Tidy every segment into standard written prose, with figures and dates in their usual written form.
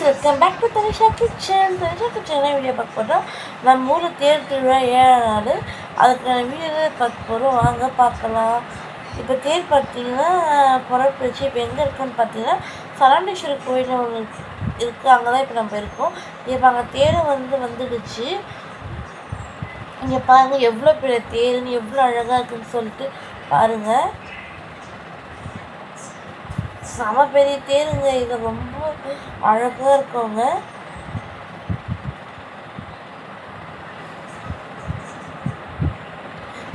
Welcome back to Tanisha kitchen. Video பார்க்க போகிறோம். நம்ம ஊரில் தேர் திருவிழா 7ஆம் நாள். அதுக்கான வீடியோ பார்க்க போகிறோம். வாங்க பார்க்கலாம். இப்போ தேர் பார்த்தீங்கன்னா புறப்படுச்சு. இப்போ எங்கே இருக்குன்னு பார்த்தீங்கன்னா சரண்டேஸ்வரர் கோயில் ஒன்று இருக்குது. அங்கே தான் இப்போ நம்ம இருக்கோம். இப்போ அங்கே தேரை வந்துடுச்சு. இங்கே பாருங்கள் எவ்வளோ பெரிய தேருன்னு, எவ்வளோ அழகாக இருக்குன்னு சொல்லிட்டு பாருங்கள். செம பெரிய தேருங்க. இது ரொம்ப அழகாக இருக்குங்க.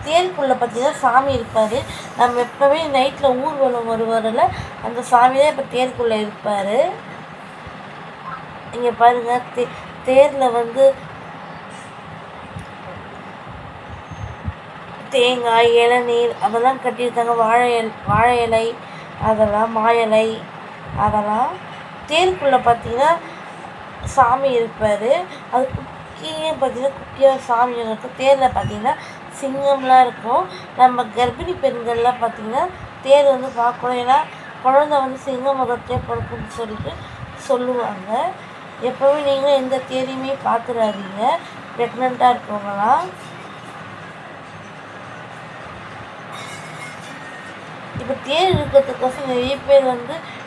தேருக்குள்ளே பார்த்தீங்கன்னா சாமி இருப்பார். நம்ம எப்போவே நைட்டில் ஊர்வலம் வருவாரில் அந்த சாமி தான் இப்போ தேருக்குள்ளே இருப்பார். இங்கே பாருங்கள் தேரில் தேங்காய், இளநீர் அதெல்லாம் கட்டியிருக்காங்க. வாழை இலை, அதெல்லாம் மாயலை, அதெல்லாம் தேருக்குள்ளே பார்த்தீங்கன்னா சாமி இருப்பார். அது கீழே பார்த்தீங்கன்னா குட்டியாக சாமி இருக்கும். தேரில் பார்த்தீங்கன்னா சிங்கம்லாம் இருக்கும். நம்ம கர்ப்பிணி பெண்கள்லாம் பார்த்தீங்கன்னா தேர் பார்க்கணும். ஏன்னா குழந்தை சிங்க முகத்தே பிறக்குன்னு சொல்லிட்டு சொல்லுவாங்க. எப்போவுமே நீங்களும் எந்த தேரையுமே பார்த்துடாதீங்க ப்ரெக்னெண்ட்டாக இருக்கவங்களாம். இப்போ தேர் இழுக்கிறதுக்கோசம் நிறைய பேர்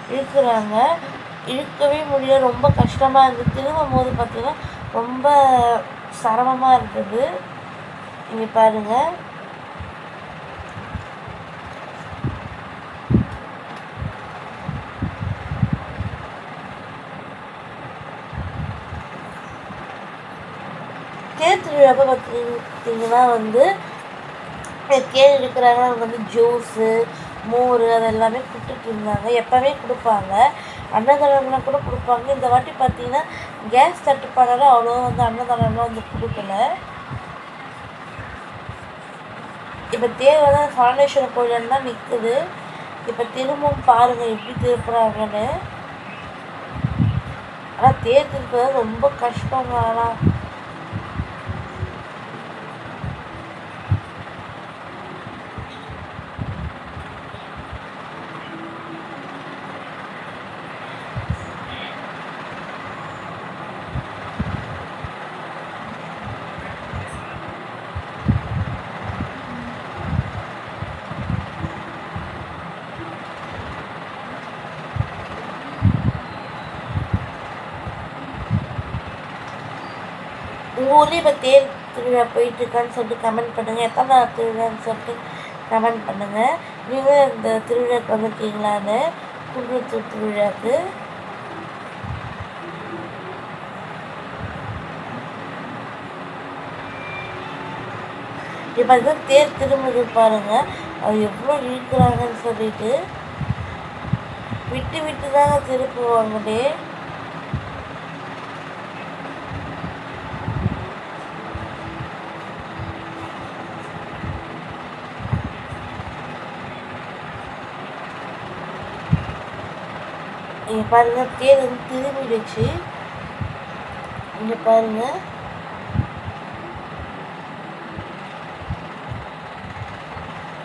இழுக்கிறாங்க. இழுக்கவே முடியல, ரொம்ப கஷ்டமாக இருக்குது. திரும்பும் போது பார்த்திங்கன்னா ரொம்ப சிரமமாக இருக்குது. இங்கே பாருங்கள். தேர் திருவிழாவை பார்த்தீங்கன்னா தேர் இருக்கிறாங்க. ஜூஸு, மோர் அதெல்லாமே கொடுத்துட்டு இருந்தாங்க. எப்போவே கொடுப்பாங்க. அன்னதானம்லாம் கூட கொடுப்பாங்க. இந்த வாட்டி பார்த்தீங்கன்னா கேஸ் தட்டுப்பாடால் அவ்வளோ அன்னதானம்லாம் கொடுக்கல. இப்போ தேர் சரண்டேஸ்வரர் கோயிலில் தான் நிற்குது. இப்போ திரும்பவும் பாருங்கள் எப்படி திருப்புறாங்கன்னு. ஆனால் தேர் திருப்பது ரொம்ப கஷ்டங்க. ஆனால் உங்கள் ஊர்லேயும் இப்போ தேர் திருவிழா போயிட்டுருக்கான்னு சொல்லிட்டு கமெண்ட் பண்ணுங்கள். எத்தனை நாள் திருவிழான்னு சொல்லிட்டு கமெண்ட் பண்ணுங்கள். நீங்கள் இந்த திருவிழாவுக்கு வந்திருக்கீங்களான்னு, குன்றத்தூர் திருவிழாவுக்கு. இப்போ அதுதான் தேர் திரும்புது பாருங்கள். அது எவ்வளோ இழுக்கிறாங்கன்னு சொல்லிட்டு விட்டு விட்டு தாங்க திருப்புவாங்களே. இங்கே பாருங்கள் தேர் திரும்பிடுச்சு. இங்கே பாருங்கள்.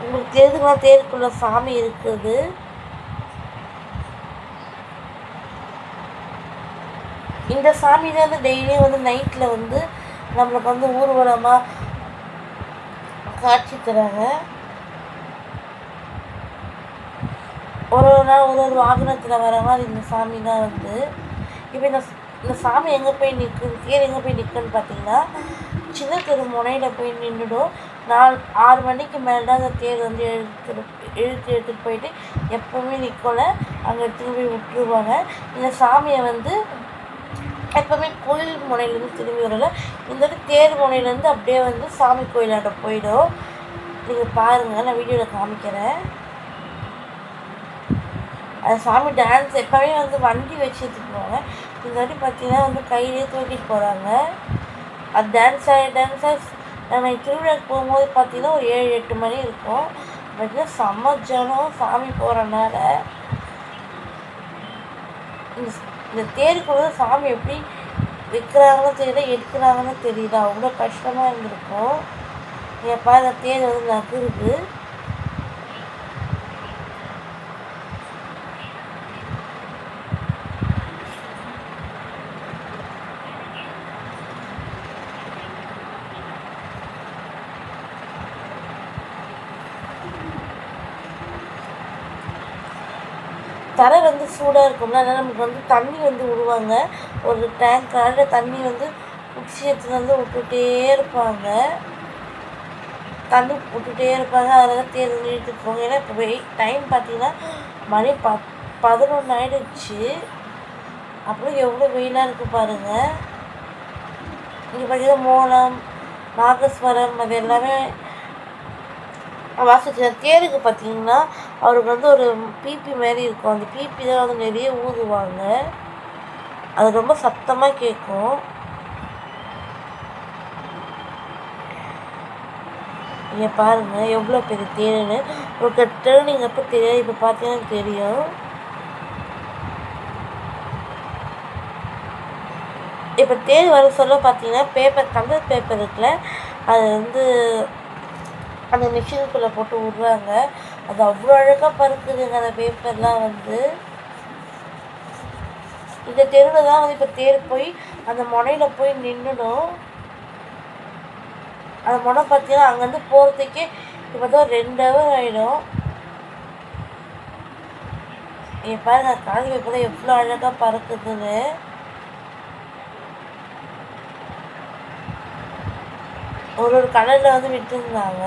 உங்களுக்கு தெரியுதுங்களா தேருக்குள்ள சாமி இருக்குது. இந்த சாமி தான் டெய்லியும் நைட்டில் நம்மளுக்கு ஊர்வலமாக காட்சி தராங்க. ஒரு நாள் ஒரு வாகனத்தில் வர மாதிரி இந்த சாமி தான் இப்போ இந்த சாமி எங்கே போய் நிற்குது, தேர் எங்கே போய் நிற்குன்னு பார்த்தீங்கன்னா சின்ன தெரு முனையில் போய் நின்றுடும். 6 மணிக்கு மேலே தான் அந்த தேர் எடுத்துகிட்டு போயிட்டு எப்போவுமே நிற்கல, அங்கே எடுத்துகிட்டு போய் விட்டுருவாங்க. இந்த சாமியை எப்போவுமே கோயில் முனையிலேருந்து திரும்பி வரல. இந்த தேர் முனையிலேருந்து அப்படியே சாமி கோயிலாண்ட போயிடும். நீங்கள் பாருங்கள், நான் வீடியோவில் காமிக்கிறேன். அது சாமி டான்ஸ் எப்போவே வண்டி வச்சு எடுத்துக்குவாங்க. இந்த வாட்டி பார்த்தீங்கன்னா கையிலே தூக்கிட்டு போகிறாங்க. அது டான்ஸாக நம்ம திருவிழாக்கு போகும்போது பார்த்தீங்கன்னா ஒரு 7-8 மணி இருக்கும். பார்த்தீங்கன்னா செம்ம ஜனம் சாமி போகிறனால. இந்த தேருக்குள்ள சாமி எப்படி வைக்கிறாங்கன்னு தெரியல, எடுக்கிறாங்கன்னு தெரியல. அவ்வளோ கஷ்டமாக இருந்திருக்கும். எப்போ அந்த தேர் நகருது. தரை வந்து சூடாக இருக்கும்ல, அதனால் நமக்கு வந்து தண்ணி வந்து விடுவாங்க. ஒரு டேங்க் அதில் தண்ணி வந்து குச்சி எடுத்துகிட்டு வந்து விட்டுட்டே இருப்பாங்க. தண்ணி விட்டுட்டே இருப்பாங்க. அதில் தேர் வந்து இழுத்துட்டு போவாங்க. ஏன்னா இப்போ டைம் பார்த்தீங்கன்னா மணி 11 ஆகிடுச்சு. அப்புறம் எவ்வளோ வெயிலாக இருக்குது பாருங்கள். இங்கே பார்த்தீங்கன்னா மோளம், நாகஸ்வரம் அது எல்லாமே வாசிச்சு. தேருக்கு பார்த்தீங்கன்னா அவருக்கு வந்து ஒரு பிபி மாதிரி இருக்கும். அந்த பிபி தான் வந்து நிறைய ஊதுவாங்க. அது ரொம்ப சத்தமாக கேட்கும். இங்கே பாருங்கள் எவ்வளோ பெரிய தேருன்னு. ஒரு டேர்னிங் அப்போ தெரியாது, இப்போ பார்த்தீங்கன்னா தெரியும். இப்போ தேர் வர சொல்ல பார்த்தீங்கன்னா பேப்பர், கலர் பேப்பர் இருக்குல்ல, அது வந்து அந்த மிஷினுக்குள்ளே போட்டு விட்றாங்க. அது அவ்வளோ அழகாக பறக்குதுங்க அந்த பேப்பர்லாம் வந்து. இந்த தெருவில் தான் வந்து இப்போ தேர் போய் அந்த முனையில் போய் நின்றுடும். அந்த முனை பார்த்தீங்கன்னா அங்கேருந்து போகிறதுக்கே இப்போ தான் 2 ஹவர் ஆகிடும். என் பாருங்க காலி பேப்பர் தான் எவ்வளோ அழகாக பறக்குதுன்னு. ஒரு கலரில் வந்து விட்டுருந்தாங்க.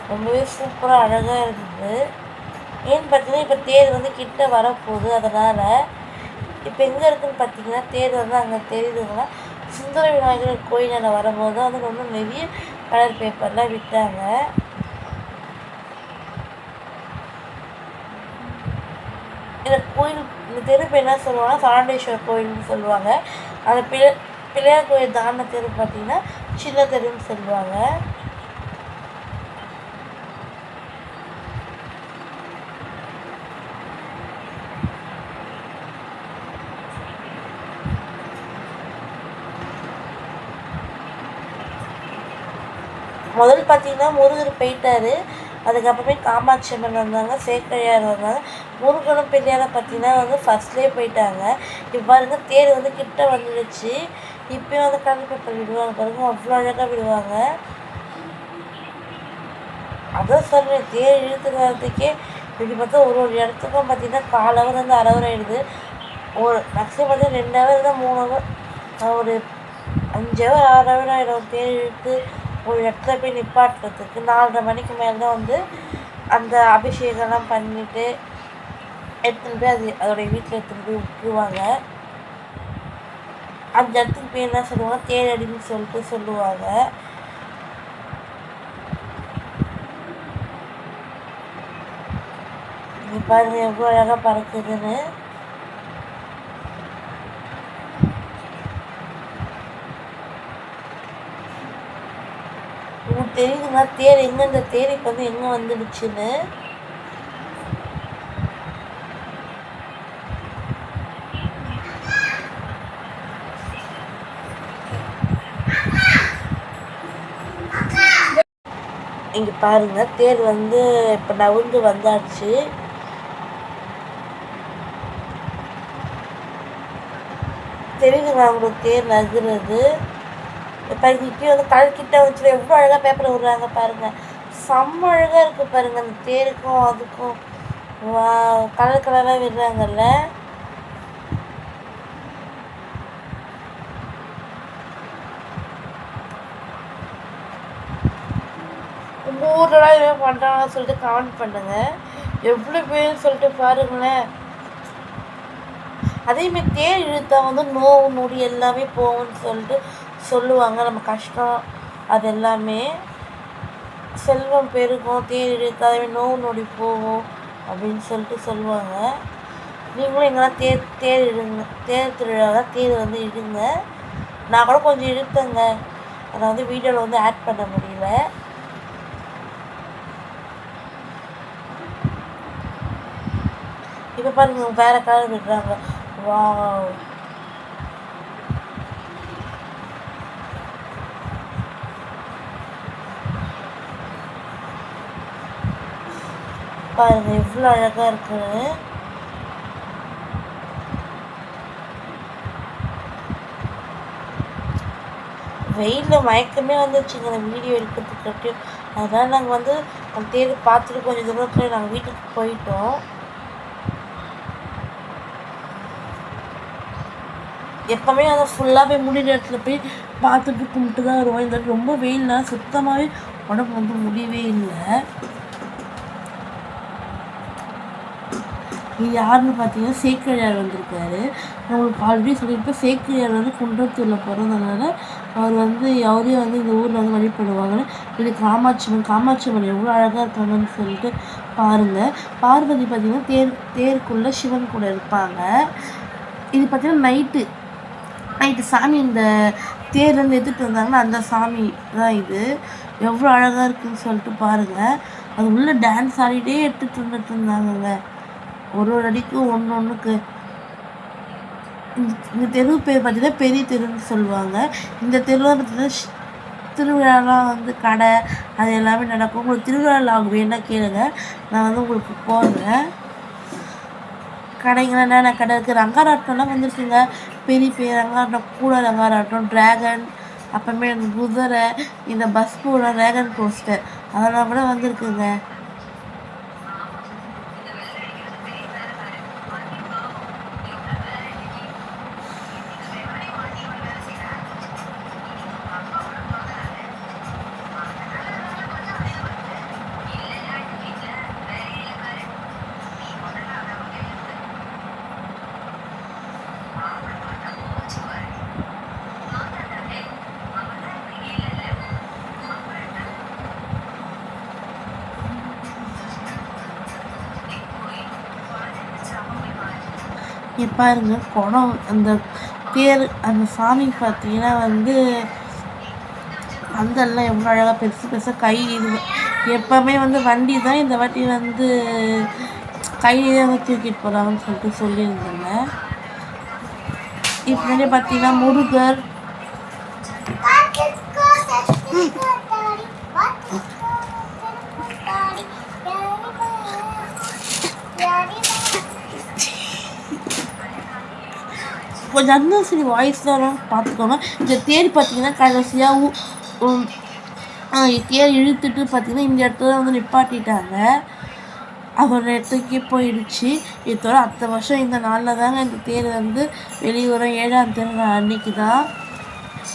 ரொம்பவே சூப்பராக அழகாக இருந்தது. ஏன்னு பார்த்தீங்கன்னா இப்போ தேர் வந்து கிட்ட வரப்போகுது. அதனால் இப்போ எங்கே இருக்குதுன்னு பார்த்தீங்கன்னா தேர் வந்து அங்கே தெரியுதுங்களா, சுந்தர விநாயகர் கோயிலில் வரும்போது வந்து ரொம்ப நிறைய கலர் பேப்பர்லாம் விட்டாங்க. இந்த கோயில், இந்த தெருப்பு என்ன சொல்லுவாங்கன்னா சாண்டேஸ்வர் கோயில்னு சொல்லுவாங்க. அந்த பிள்ளையார் கோயில் தாண்ட தெரு பார்த்தீங்கன்னா சின்ன தெருன்னு சொல்லுவாங்க. முதல் பார்த்தீங்கன்னா முருகர் போயிட்டார். அதுக்கப்புறமே காமாட்சி அம்மன் வந்தாங்க, சேக்கரையார் வந்தாங்க. முருகனும் பிள்ளையாரை பார்த்தீங்கன்னா வந்து ஃபஸ்ட்லேயே போயிட்டாங்க. இப்போ பாருங்க தேர் வந்து கிட்ட வந்துடுச்சு. இப்போயும் வந்து கலர் பேப்பர் விடுவாங்க பாருங்க, அவ்வளோ அழகாக விடுவாங்க. அதான் சொல்கிறேன், தேர் இழுத்துட்டு வரதுக்கே இப்படி பார்த்தா ஒரு இடத்துக்கும் பார்த்தீங்கன்னா 1/4 ஹவர் வந்து 1/2 ஹவர் ஆகிடுது. ஒரு மேக்ஸிமம் பார்த்தீங்கன்னா 2 ஹவர் தான் 3 ஹவர், ஒரு 5 ஹவர் 6 ஹவர் ஆகிடும் தேர் இழுத்து ஒரு இடத்துல போய் நிப்பாட்டுறதுக்கு. 4:30 மணிக்கு மேலே தான் வந்து அந்த அபிஷேகம்லாம் பண்ணிவிட்டு எடுத்துன்னு போய் அதோடைய வீட்டில் எடுத்துன்னு போய் விட்டுருவாங்க. அந்த இடத்துக்கு போய் என்ன சொல்லுவாங்க, தேரடின்னு சொல்லிட்டு சொல்லுவாங்க. நீ பாருங்க எவ்வளோ அழகாக பறக்குதுன்னு. உங்களுக்கு தெரியுதுங்களா தேர் எங்கே, இந்த தேர் இப்போ வந்து எங்கே வந்துடுச்சுன்னு. இங்கே பாருங்க தேர் வந்து இப்போ நவுந்து வந்தாச்சு. தெரியுதுங்களா உங்களுக்கு தேர் நகருது. இப்போ இப்பயும் வந்து கலர்கிட்ட வச்சுட்டு எவ்வளோ அழகாக பேப்பரை விடுறாங்க பாருங்கள். செம்ம அழகாக இருக்குது பாருங்கள் அந்த தேருக்கும் அதுக்கும். கலர் கலராக விடுறாங்கல்ல. உங்கள் ஊர்லாம் எதுவும் பண்ணுறாங்கன்னு சொல்லிட்டு கமெண்ட் பண்ணுங்கள். எவ்வளோ பேர் சொல்லிட்டு பாருங்களேன். அதேமாரி தேர் இழுத்தா வந்து நோவு நொடி எல்லாமே போகும்னு சொல்லிட்டு சொல்லுவாங்க. நம்ம கஷ்டம் அது எல்லாமே செல்வம் பெருகும், தேர் இழுத்தா அதேமாதிரி நோவு நொடி போகும் அப்படின்னு சொல்லிட்டு சொல்லுவாங்க. நீங்களும் எங்கெல்லாம் தேர் இழுங்க, தேர் திருவிழாவில் தேர் வந்து இழுங்க. நான் கூட கொஞ்சம் இழுத்தேங்க, அதை வந்து வீடியோவில் வந்து ஆட் பண்ண முடியல. இப்போ பாருங்க வேறு கலர் விடுறாங்க. வாவ், பாருங்க எவ்வளோ அழகாக இருக்குன்னு. வெயிலில் மயக்கமே வந்துச்சுங்க அந்த வீடியோ எடுக்கிறதுக்கு. அதனால் நாங்கள் வந்து அந்த தேர் பார்த்துட்டு கொஞ்சம் தூரத்தில் நாங்கள் வீட்டுக்கு போயிட்டோம். எப்போவுமே அதை ஃபுல்லாக போய் முடிகிற இடத்துல போய் பார்த்துட்டு கும்பிட்டு தான் வருவோம். இந்த ரொம்ப வெயில்னால் சுத்தமாகவே உடம்பு வந்து முடியவே இல்லை. இது யாருன்னு பார்த்தீங்கன்னா சேக்கிழார் வந்திருக்காரு. நான் உங்களுக்கு ஆல்ரெடி சொல்லியிருப்பேன், சேக்கிழார் வந்து குன்றத்தூரில் பிறந்ததுனால அவர் வந்து அவரே வந்து இந்த ஊரில் வந்து வழிபடுவாங்கன்னு. இது காமாட்சி அம்மன் எவ்வளோ அழகாக இருக்காங்கன்னு சொல்லிட்டு பாருங்கள். பார்வதி பார்த்திங்கன்னா தேருக்குள்ளே சிவன் கூட இருப்பாங்க. இது பார்த்திங்கன்னா நைட்டு சாமி இந்த தேர்லேருந்து எடுத்துகிட்டு வந்தாங்கன்னா அந்த சாமி தான் இது. எவ்வளோ அழகாக இருக்குதுன்னு சொல்லிட்டு பாருங்கள். அது உள்ளே டான்ஸ் ஆடிட்டே எடுத்துகிட்டு வந்துட்டு இருந்தாங்கங்க. ஒரு அடிக்கும் ஒன்றுக்கு. இந்த தெரு பேர் பார்த்திங்கன்னா பெரிய தெருன்னு சொல்லுவாங்க. இந்த தெருவில் பார்த்திங்கன்னா திருவிழாலாம் வந்து கடை அது எல்லாமே நடக்கும். உங்களுக்கு திருவிழா வேணா கேளுங்க, நான் வந்து உங்களுக்கு போடுறேன். கடைங்கள்லாம் என்னென்ன கடை இருக்குது, ரங்காராட்டம்லாம் வந்துருக்குங்க. பெரிய ரங்காராட்டம், கூட ரங்காராட்டம், ட்ராகன், அப்புறமே அந்த குதிரை, இந்த பஸ் போகிற ட்ராகன் கோஸ்டர் அதெல்லாம் கூட வந்துருக்குங்க. பாருங்க குடம், அந்த தேர், அந்த சாமி பார்த்தீங்கன்னா வந்து பந்தல்லாம் எவ்வளோ அழகாக பெருசாக கை. இது எப்போவுமே வந்து வண்டி தான், இந்த வாட்டி வந்து கையிலே வந்து தூக்கிட்டு போகிறாங்கன்னு சொல்லிட்டு சொல்லியிருந்தாங்க. இப்போ பார்த்தீங்கன்னா முருகர், கொஞ்சம் அன்னசரி வாய்ஸ் தான் பார்த்துக்கோங்க. இந்த தேர் பார்த்தீங்கன்னா கடைசியாக தேர் இழுத்துட்டு பார்த்தீங்கன்னா இந்த இடத்துல வந்து நிப்பாட்டிட்டாங்க. அவரோட இடத்துக்கே போயிடுச்சு. இதோட அடுத்த வருஷம் இந்த நாளில் தாங்க இந்த தேர் வந்து வெளியூரம் 7ஆம் தேதி அன்னைக்கு தான்.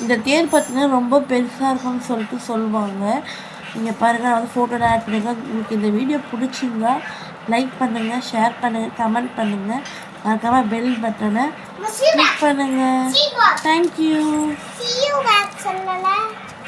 இந்த தேர் பார்த்தீங்கன்னா ரொம்ப பெருசாக இருக்கும்னு சொல்லிட்டு சொல்லுவாங்க. நீங்கள் பாருங்கள், நான் வந்து ஃபோட்டோவில் ஆட் பண்ணுங்கள். உங்களுக்கு இந்த வீடியோ பிடிச்சிருந்தா லைக் பண்ணுங்கள், ஷேர் பண்ணுங்கள், கமெண்ட் பண்ணுங்கள், மறக்காம பெல் பட்டனை கிளிக் பண்ணுங்கள். தேங்க்யூ.